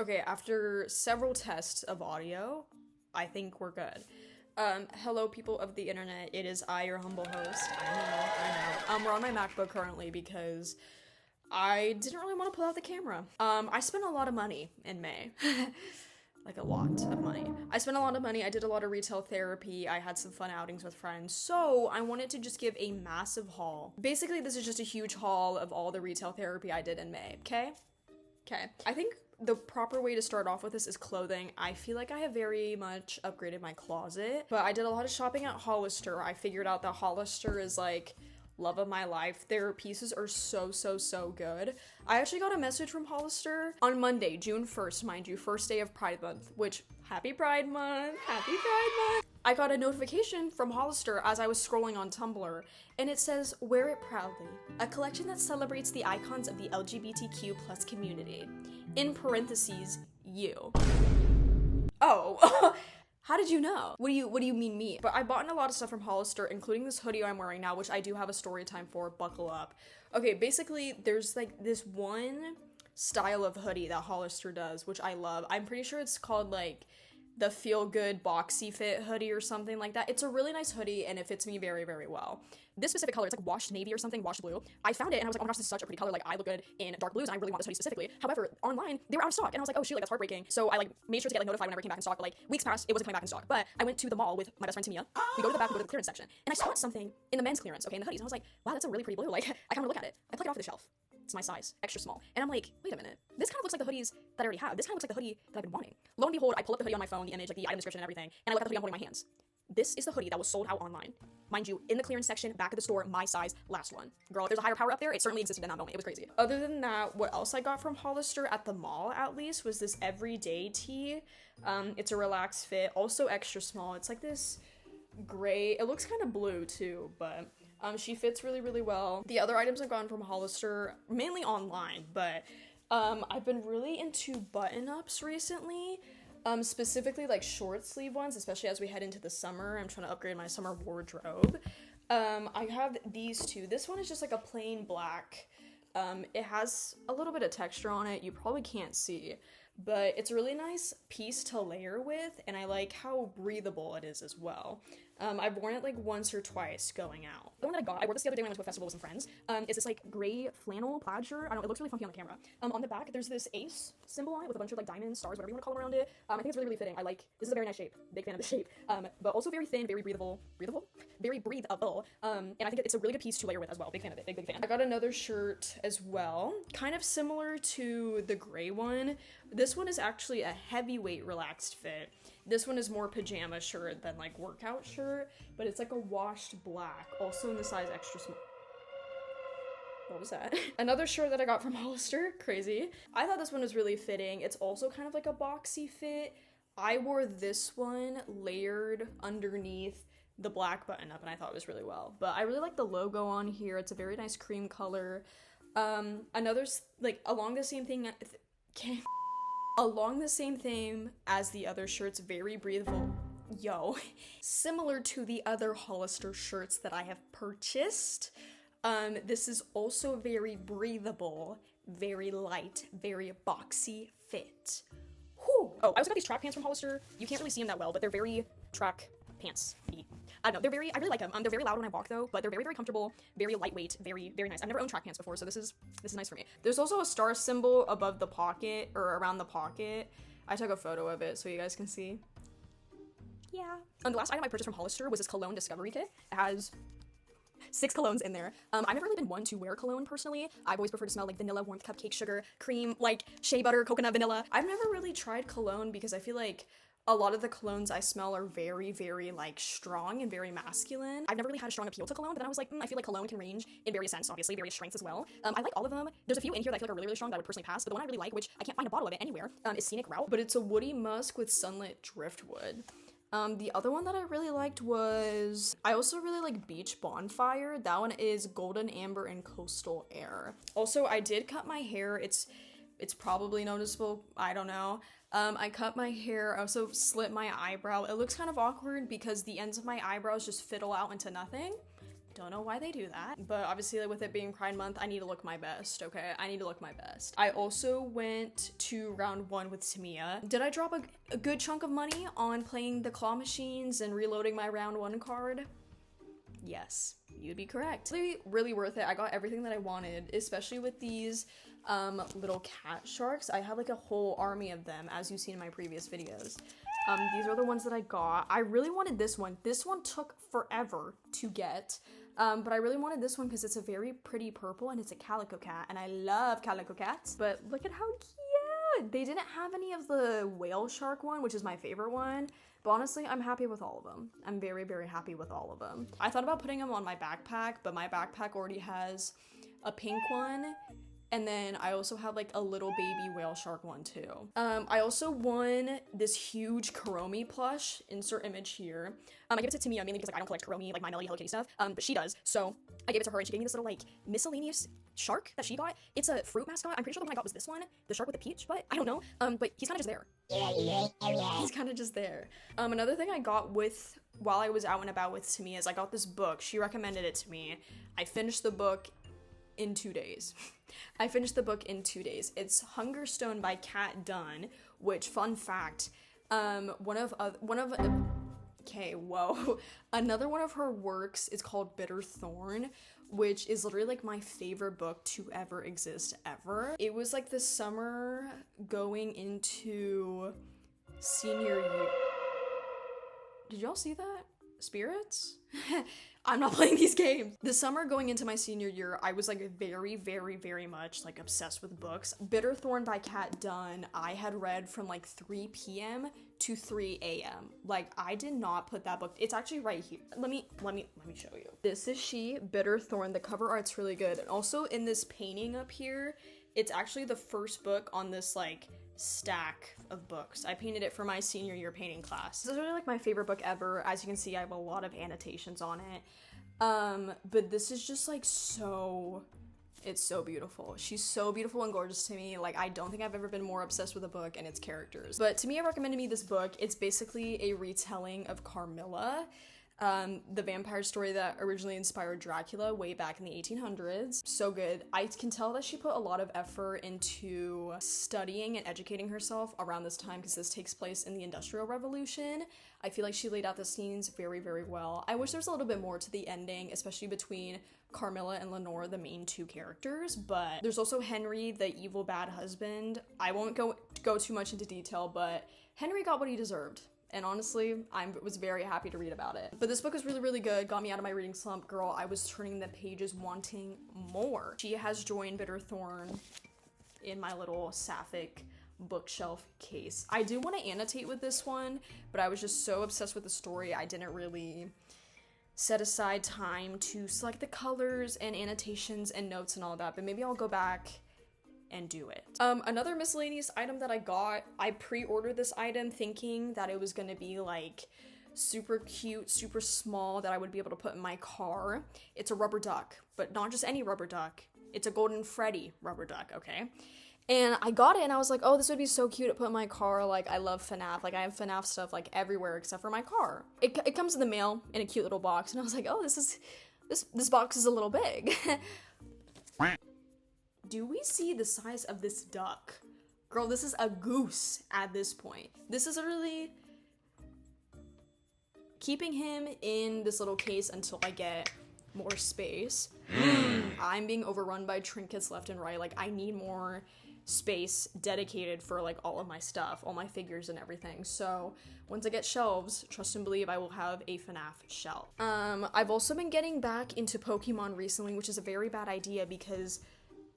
Okay, after several tests of audio, I think we're good. Hello people of the internet, it is I, your humble host. I know. We're on my MacBook currently because I didn't really want to pull out the camera. I spent a lot of money in May. Like a lot of money. I spent a lot of money, I did a lot of retail therapy, I had some fun outings with friends, so I wanted to just give a massive haul. Basically, this is just a huge haul of all the retail therapy I did in May, okay? Okay. I think the proper way to start off with this is clothing. I feel like I have very much upgraded my closet, but I did a lot of shopping at Hollister. I figured out that Hollister is like love of my life. Their pieces are so good. I actually got a message from Hollister on Monday, June 1st, mind you, first day of Pride Month, which happy Pride Month, happy Pride Month. I got a notification from Hollister as I was scrolling on Tumblr, and it says, "Wear it proudly, a collection that celebrates the icons of the LGBTQ plus community. In parentheses, you." Oh, how did you know? What do you mean me? But I bought in a lot of stuff from Hollister, including this hoodie I'm wearing now, which I do have a story time for, buckle up. Okay, basically, there's like this one style of hoodie that Hollister does, which I love. I'm pretty sure it's called like the Feel Good Boxy Fit hoodie or something like that. It's a really nice hoodie and it fits me very well. This specific color, it's like washed navy or something, washed blue. I found it and I was like, oh my gosh, this is such a pretty color. Like I look good in dark blues and I really want this hoodie specifically. However, online, they were out of stock and I was like, oh shoot, like that's heartbreaking. So I like made sure to get like notified whenever it came back in stock, but like weeks passed, it wasn't coming back in stock. But I went to the mall with my best friend Tamia. We go to the back, we go to the clearance section, and I saw something in the men's clearance, okay, in the hoodies. And I was like, wow, that's a really pretty blue. Like I kinda wanna look at it. I pluck it off the shelf. It's my size, extra small. And I'm like, wait a minute, this kind of looks like the hoodies that I already have. This kind of looks like the hoodie that I've been wanting. Lo and behold, I pull up the hoodie on my phone, the image, like the item description and everything, and I look at the hoodie I'm holding in my hands. This is the hoodie that was sold out online. Mind you, in the clearance section, back of the store, my size, last one. Girl, if there's a higher power up there, it certainly existed in that moment. It was crazy. Other than that, what else I got from Hollister, at the mall at least, was this everyday tee. It's a relaxed fit, also extra small. It's like this gray, it looks kind of blue too, but she fits really well. The other items I've gotten from Hollister, mainly online, but I've been really into button-ups recently. Specifically like short sleeve ones, especially as we head into the summer. I'm trying to upgrade my summer wardrobe. I have these two. This one is just like a plain black. It has a little bit of texture on it. You probably can't see, but it's a really nice piece to layer with, and I like how breathable it is as well. I've worn it like once or twice going out. The one that I wore this the other day when I went to a festival with some friends, is this like gray flannel plaid shirt. I don't know, it looks really funky on the camera. On the back, there's this ace symbol on it with a bunch of like diamonds, stars, whatever you want to call them around it. I think it's really fitting. This is a very nice shape, big fan of the shape, but also very thin, very breathable, very breathable, and I think it's a really good piece to layer with as well. Big fan of it, big fan. I got another shirt as well, kind of similar to the gray one. This one is actually a heavyweight relaxed fit. This one is more pajama shirt than like workout shirt, but it's like a washed black, also in the size extra small. What was that? Another shirt that I got from Hollister, crazy. I thought this one was really fitting. It's also kind of like a boxy fit. I wore this one layered underneath the black button up and I thought it was really well. But I really like the logo on here. It's a very nice cream color. Another, like, along the same thing, along the same theme as the other shirts, very breathable. Similar to the other Hollister shirts that I have purchased. This is also very breathable, very light, very boxy fit. Whew. Oh, I also got these track pants from Hollister. You can't really see them that well, but they're very track pants-y. I don't know, I really like them. They're very loud when I walk though, but they're very comfortable, very lightweight, very nice. I've never owned track pants before, so this is nice for me. There's also a star symbol above the pocket, or around the pocket. I took a photo of it so you guys can see. Yeah. The last item I purchased from Hollister was this cologne discovery kit. It has 6 colognes in there. I've never really been one to wear cologne personally. I've always preferred to smell like vanilla, warmth, cupcake, sugar, cream, like shea butter, coconut, vanilla. I've never really tried cologne because I feel like a lot of the colognes I smell are very like strong and very masculine. I've never really had a strong appeal to cologne, but then I was like, I feel like cologne can range in various scents, obviously, various strengths as well. I like all of them. There's a few in here that I feel like are really strong that I would personally pass, but the one I really like, which I can't find a bottle of it anywhere, is Scenic Route, but it's a woody musk with sunlit driftwood. The other one that I really liked was, I also really like Beach Bonfire. That one is Golden Amber and Coastal Air. Also, I did cut my hair. It's probably noticeable. I don't know. I cut my hair. I also slit my eyebrow. It looks kind of awkward because the ends of my eyebrows just fiddle out into nothing. Don't know why they do that, but obviously like, with it being Pride Month, I need to look my best, okay? I need to look my best. I also went to round 1 with Tamia. Did I drop a good chunk of money on playing the claw machines and reloading my round 1 card? Yes, you'd be correct. Really worth it. I got everything that I wanted, especially with these little cat sharks. I have like a whole army of them, as you've seen in my previous videos. These are the ones that I got. I really wanted this one. This one took forever to get, but I really wanted this one because it's a very pretty purple and it's a calico cat, and I love calico cats. But look at how cute! They didn't have any of the whale shark one, which is my favorite one, but honestly, I'm happy with all of them. I'm very, very happy with all of them. I thought about putting them on my backpack, but my backpack already has a pink one. And then I also have like a little baby whale shark one too. I also won this huge Kuromi plush, insert image here. I gave it to Tamia mainly because like I don't collect Kuromi, like My Melody, Hello Kitty stuff, but she does. So I gave it to her and she gave me this little like miscellaneous shark that she got. It's a fruit mascot. I'm pretty sure the one I got was this one, the shark with the peach, but I don't know. But he's kind of just there. He's kind of just there. Another thing I got while I was out and about with Tamia is I got this book. She recommended it to me. I finished the book in 2 days. I finished the book in 2 days. It's Hunger Stone by Kat Dunn, which, fun fact, another one of her works is called Bitter Thorn, which is literally like my favorite book to ever exist ever. It was like the summer going into senior year. Did y'all see that? Spirits? I'm not playing these games. The summer going into my senior year, I was like very, very, very much like obsessed with books. Bitter Thorn by Kat Dunn, I had read from like 3 p.m. to 3 a.m. Like I did not put that book. It's actually right here. Let me show you. This is she, Bitter Thorn. The cover art's really good. And also in this painting up here, it's actually the first book on this like stack of books. I painted it for my senior year painting class. This is really like my favorite book ever. As you can see, I have a lot of annotations on it. But this is just like it's so beautiful. She's so beautiful and gorgeous to me. Like I don't think I've ever been more obsessed with a book and its characters. But Tamia recommended me this book. It's basically a retelling of Carmilla, the vampire story that originally inspired Dracula way back in the 1800s. So good. I can tell that she put a lot of effort into studying and educating herself around this time because this takes place in the Industrial Revolution. I feel like she laid out the scenes very, very well. I wish there was a little bit more to the ending, especially between Carmilla and Lenore, the main two characters, but there's also Henry, the evil bad husband. I won't go too much into detail, but Henry got what he deserved. And honestly, I was very happy to read about it. But this book is really, really good. Got me out of my reading slump. Girl, I was turning the pages wanting more. She has joined Bitter Thorn in my little sapphic bookshelf case. I do want to annotate with this one, but I was just so obsessed with the story, I didn't really set aside time to select the colors and annotations and notes and all that. But maybe I'll go back and do it. Another miscellaneous item that I got, I pre-ordered this item thinking that it was gonna be like super cute, super small, that I would be able to put in my car. It's a rubber duck, but not just any rubber duck. It's a Golden Freddy rubber duck, okay? And I got it and I was like, oh, this would be so cute to put in my car. Like, I love FNAF. Like, I have FNAF stuff like everywhere except for my car. It comes in the mail in a cute little box, and I was like, oh, this box is a little big. Do we see the size of this duck? Girl, this is a goose at this point. This is literally keeping him in this little case until I get more space. I'm being overrun by trinkets left and right. Like, I need more space dedicated for like all of my stuff, all my figures and everything. So once I get shelves, trust and believe I will have a FNAF shelf. I've also been getting back into Pokemon recently, which is a very bad idea because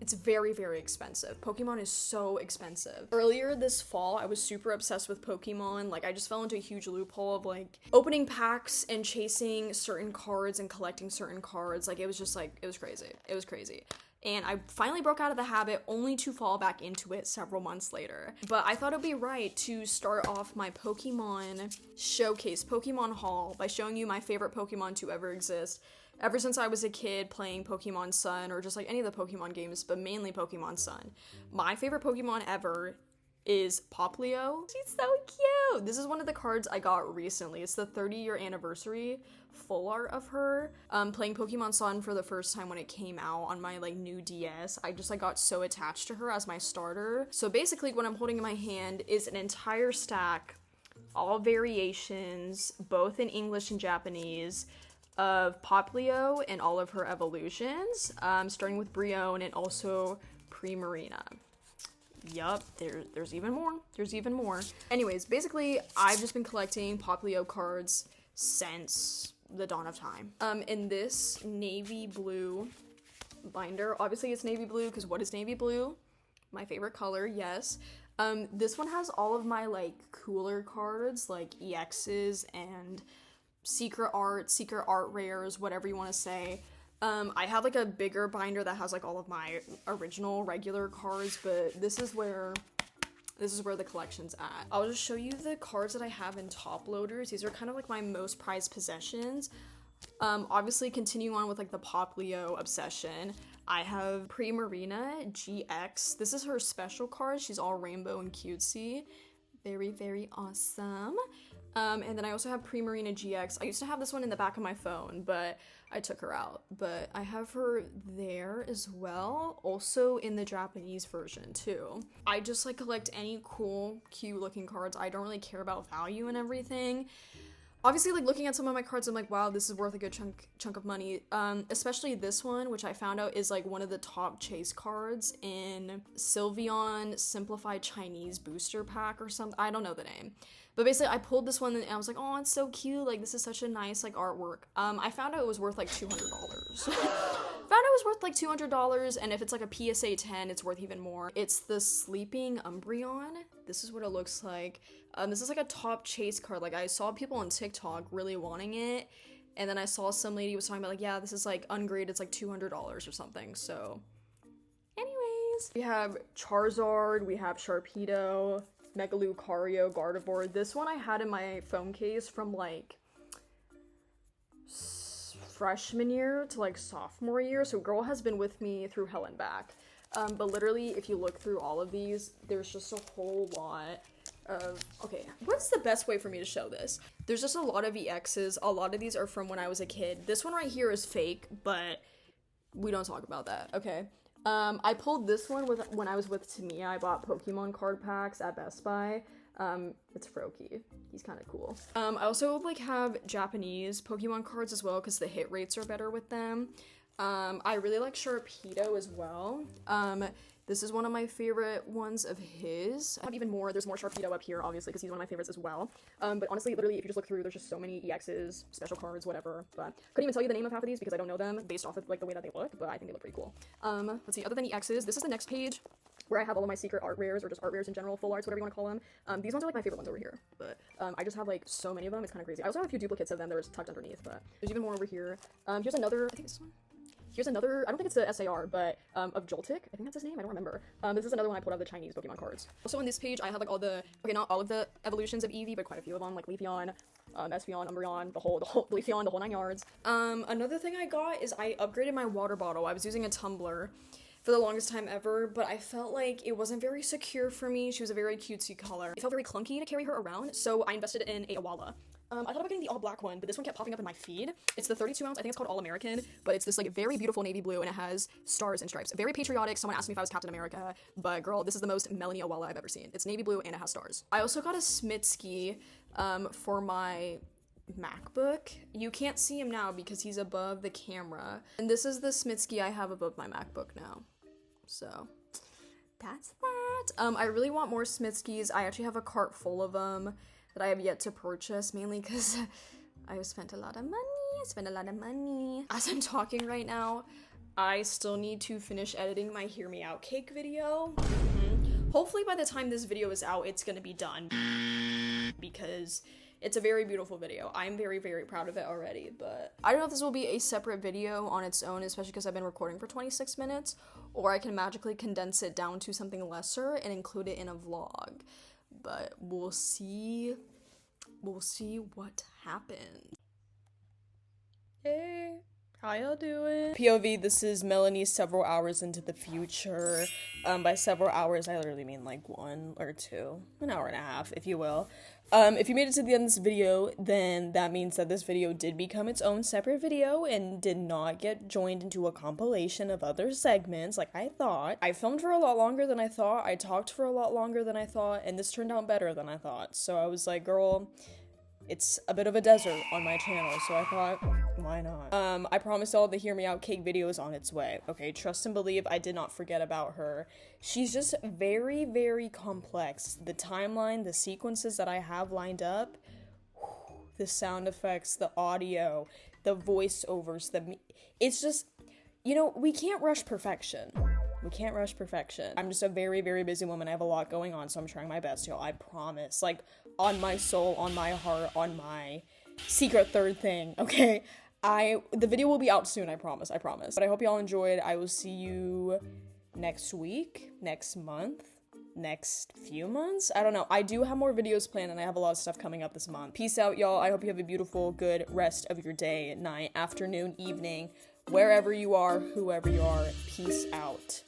it's very, very expensive. Pokemon is so expensive. Earlier this fall, I was super obsessed with Pokemon. Like, I just fell into a huge loophole of, like, opening packs and chasing certain cards and collecting certain cards. Like, it was just, like, it was crazy. It was crazy. And I finally broke out of the habit, only to fall back into it several months later. But I thought it'd be right to start off my Pokemon showcase, Pokemon haul, by showing you my favorite Pokemon to ever exist. Ever since I was a kid playing Pokemon Sun, or just like any of the Pokemon games, but mainly Pokemon Sun. My favorite Pokemon ever is Poplio. She's so cute. This is one of the cards I got recently. It's the 30-year anniversary full art of her playing Pokemon Sun for the first time when it came out on my like new DS. I just like got so attached to her as my starter. So basically what I'm holding in my hand is an entire stack, all variations, both in English and Japanese, of Poplio and all of her evolutions, starting with Brion and also Primarina. Yup, there's even more. There's even more. Anyways, basically, I've just been collecting Poplio cards since the dawn of time. In this navy blue binder, obviously it's navy blue, because what is navy blue? My favorite color, yes. This one has all of my, like, cooler cards, like EXs and secret art rares, whatever you want to say. I have like a bigger binder that has like all of my original regular cards, but this is where the collection's at. I'll just show you the cards that I have in top loaders. These are kind of like my most prized possessions. Obviously continuing on with like the Poplio obsession, I have Primarina GX. This is her special card. She's all rainbow and cutesy. Very, very awesome. And then I also have Primarina GX. I used to have this one in the back of my phone, but I took her out. But I have her there as well, also in the Japanese version too. I just like collect any cool, cute looking cards. I don't really care about value and everything. Obviously, like looking at some of my cards, I'm like, wow, this is worth a good chunk of money. Especially this one, which I found out is like one of the top chase cards in Sylveon Simplified Chinese Booster Pack or something. I don't know the name. But basically, I pulled this one and I was like, oh, it's so cute. Like, this is such a nice, like, artwork. I found out it was worth, like, $200. Found it was worth, like, $200, and if it's, like, a PSA 10, it's worth even more. It's the Sleeping Umbreon. This is what it looks like. This is, like, a top chase card. Like, I saw people on TikTok really wanting it, and then I saw some lady was talking about, like, yeah, this is, like, ungraded. It's, like, $200 or something, so. Anyways. We have Charizard. We have Sharpedo. Megalucario, Gardevoir. This one I had in my phone case from like freshman year to like sophomore year, so girl has been with me through hell and back. But literally, if you look through all of these, there's just a whole lot of, okay, what's the best way for me to show this? There's just a lot of EXs. A lot of these are from when I was a kid. This one right here is fake, but we don't talk about that, okay? I pulled this one when I was with Tamia. I bought Pokemon card packs at Best Buy. It's Froakie. He's kind of cool. I also like have Japanese Pokemon cards as well because the hit rates are better with them. I really like Sharpedo as well. This is one of my favorite ones of his. I have even more. There's more Sharpedo up here, obviously, because he's one of my favorites as well. But honestly, literally, if you just look through, there's just so many EXs, special cards, whatever. But couldn't even tell you the name of half of these because I don't know them based off of like the way that they look, but I think they look pretty cool. Let's see, other than EXs, this is the next page where I have all of my secret art rares, or just art rares in general, full arts, whatever you want to call them. These ones are like my favorite ones over here, but I just have like so many of them. It's kind of crazy. I also have a few duplicates of them that are tucked underneath, but there's even more over here. Here's another, I think this one. Here's another, I don't think it's the SAR, but of Joltik. I think that's his name, I don't remember. This is another one I pulled out of the Chinese Pokemon cards. Also on this page, I have like all the, okay, not all of the evolutions of Eevee, but quite a few of them, like Leafeon, Espeon, Umbreon, the whole Leafeon, the whole 9 yards. Another thing I got is I upgraded my water bottle. I was using a tumbler for the longest time ever, but I felt like it wasn't very secure for me. She was a very cutesy color. It felt very clunky to carry her around, so I invested in a Awala. I thought about getting the all black one, but this one kept popping up in my feed. It's the 32 ounce, I think it's called All American, but it's this like very beautiful navy blue and it has stars and stripes. Very patriotic. Someone asked me if I was Captain America, but girl, this is the most Melanie Awala I've ever seen. It's navy blue and it has stars. I also got a Smitsky for my MacBook. You can't see him now because he's above the camera. And this is the Smitsky I have above my MacBook now. So that's that. I really want more Smitskys. I actually have a cart full of them that I have yet to purchase, mainly because I've spent a lot of money. As I'm talking right now, I still need to finish editing my Hear Me Out cake video. Hopefully by the time this video is out, it's gonna be done because it's a very beautiful video. I'm very, very proud of it already, but I don't know if this will be a separate video on its own, especially because I've been recording for 26 minutes, or I can magically condense it down to something lesser and include it in a vlog. But we'll see what happens. Hey. How y'all doing? POV, this is Melanie several hours into the future. By several hours, I literally mean like 1 or 2, an hour and a half, if you will. If you made it to the end of this video, then that means that this video did become its own separate video and did not get joined into a compilation of other segments like I thought. I filmed for a lot longer than I thought, I talked for a lot longer than I thought, and this turned out better than I thought. So I was like, girl, it's a bit of a desert on my channel, so I thought, why not? I promised y'all the Hear Me Out cake video is on its way. Okay, trust and believe, I did not forget about her. She's just very, very complex. The timeline, the sequences that I have lined up, the sound effects, the audio, the voiceovers, it's just, you know, we can't rush perfection. We can't rush perfection. I'm just a very, very busy woman. I have a lot going on, so I'm trying my best, y'all. I promise. Like, on my soul, on my heart, on my secret third thing, okay? The video will be out soon, I promise, But I hope y'all enjoyed. I will see you next week, next month, next few months. I don't know. I do have more videos planned, and I have a lot of stuff coming up this month. Peace out, y'all. I hope you have a beautiful, good rest of your day, night, afternoon, evening, wherever you are, whoever you are. Peace out.